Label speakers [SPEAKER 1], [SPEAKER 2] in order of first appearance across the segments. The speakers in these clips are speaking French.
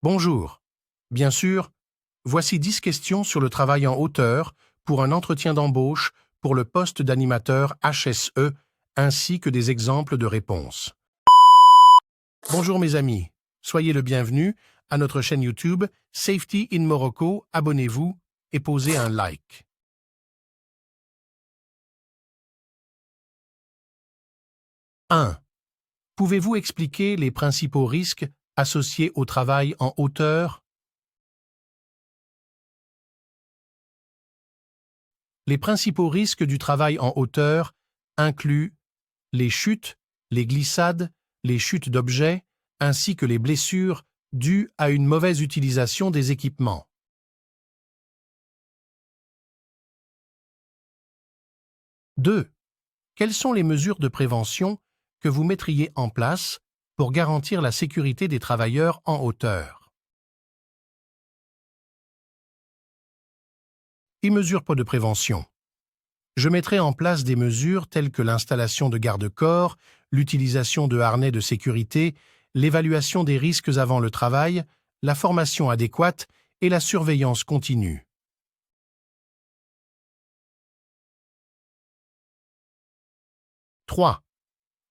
[SPEAKER 1] Bonjour. Bien sûr, voici 10 questions sur le travail en hauteur pour un entretien d'embauche pour le poste d'animateur HSE, ainsi que des exemples de réponses. Bonjour mes amis, soyez le bienvenu à notre chaîne YouTube Safety in Morocco, abonnez-vous et posez un like. « 1. Pouvez-vous expliquer les principaux risques associés au travail en hauteur? Les principaux risques du travail en hauteur incluent les chutes, les glissades, les chutes d'objets, ainsi que les blessures dues à une mauvaise utilisation des équipements. « 2. Quelles sont les mesures de prévention que vous mettriez en place pour garantir la sécurité des travailleurs en hauteur? Et mesures pas de prévention. Je mettrai en place des mesures telles que l'installation de garde-corps, l'utilisation de harnais de sécurité, l'évaluation des risques avant le travail, la formation adéquate et la surveillance continue. « 3.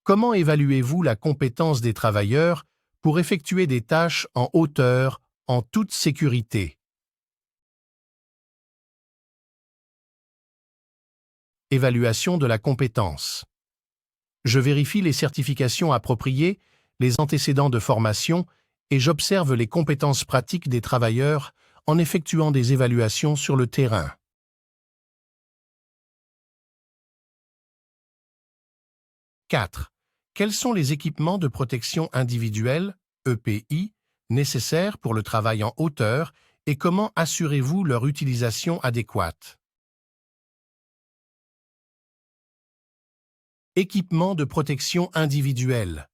[SPEAKER 1] Comment évaluez-vous la compétence des travailleurs pour effectuer des tâches en hauteur en toute sécurité? Évaluation de la compétence. Je vérifie les certifications appropriées, les antécédents de formation et j'observe les compétences pratiques des travailleurs en effectuant des évaluations sur le terrain. 4. Quels sont les équipements de protection individuelle, EPI, nécessaires pour le travail en hauteur et comment assurez-vous leur utilisation adéquate? Équipements de protection individuelle.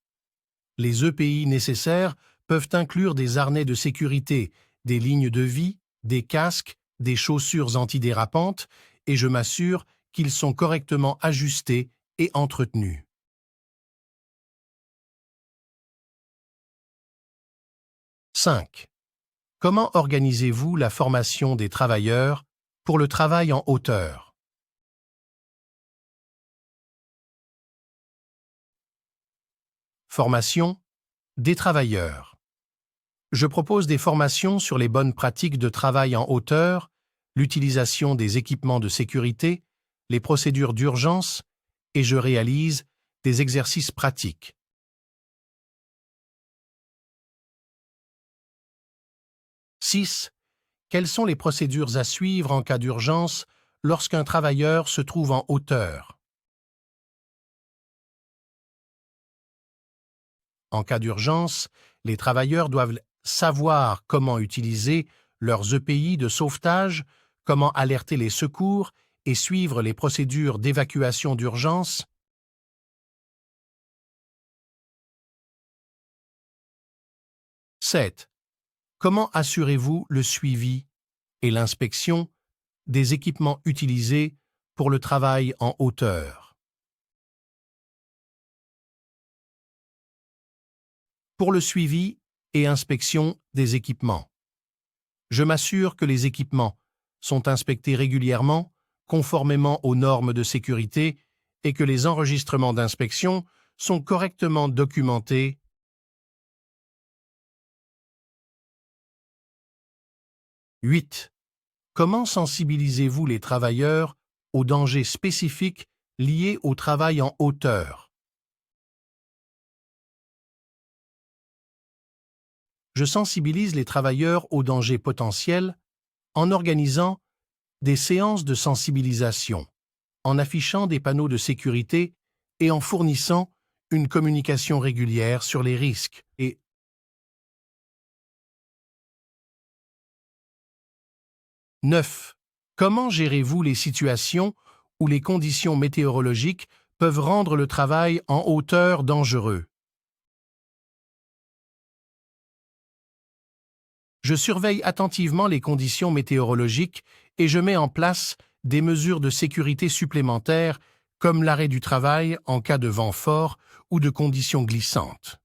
[SPEAKER 1] Les EPI nécessaires peuvent inclure des harnais de sécurité, des lignes de vie, des casques, des chaussures antidérapantes et je m'assure qu'ils sont correctement ajustés et entretenus. 5. Comment organisez-vous la formation des travailleurs pour le travail en hauteur? Formation des travailleurs. Je propose des formations sur les bonnes pratiques de travail en hauteur, l'utilisation des équipements de sécurité, les procédures d'urgence et je réalise des exercices pratiques. 6. Quelles sont les procédures à suivre en cas d'urgence lorsqu'un travailleur se trouve en hauteur? En cas d'urgence, les travailleurs doivent savoir comment utiliser leurs EPI de sauvetage, comment alerter les secours et suivre les procédures d'évacuation d'urgence. 7. Comment assurez-vous le suivi et l'inspection des équipements utilisés pour le travail en hauteur? Pour le suivi et inspection des équipements, je m'assure que les équipements sont inspectés régulièrement, conformément aux normes de sécurité et que les enregistrements d'inspection sont correctement documentés. 8. Comment sensibilisez-vous les travailleurs aux dangers spécifiques liés au travail en hauteur? Je sensibilise les travailleurs aux dangers potentiels en organisant des séances de sensibilisation, en affichant des panneaux de sécurité et en fournissant une communication régulière sur les risques. Et 9. Comment gérez-vous les situations où les conditions météorologiques peuvent rendre le travail en hauteur dangereux? Je surveille attentivement les conditions météorologiques et je mets en place des mesures de sécurité supplémentaires comme l'arrêt du travail en cas de vent fort ou de conditions glissantes.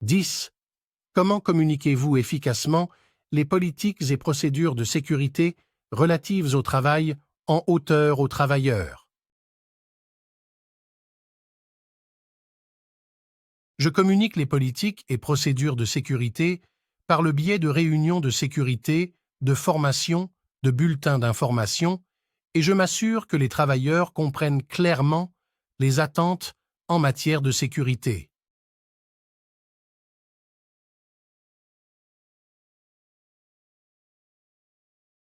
[SPEAKER 1] 10. Comment communiquez-vous efficacement les politiques et procédures de sécurité relatives au travail en hauteur aux travailleurs? Je communique les politiques et procédures de sécurité par le biais de réunions de sécurité, de formation, de bulletins d'information, et je m'assure que les travailleurs comprennent clairement les attentes en matière de sécurité.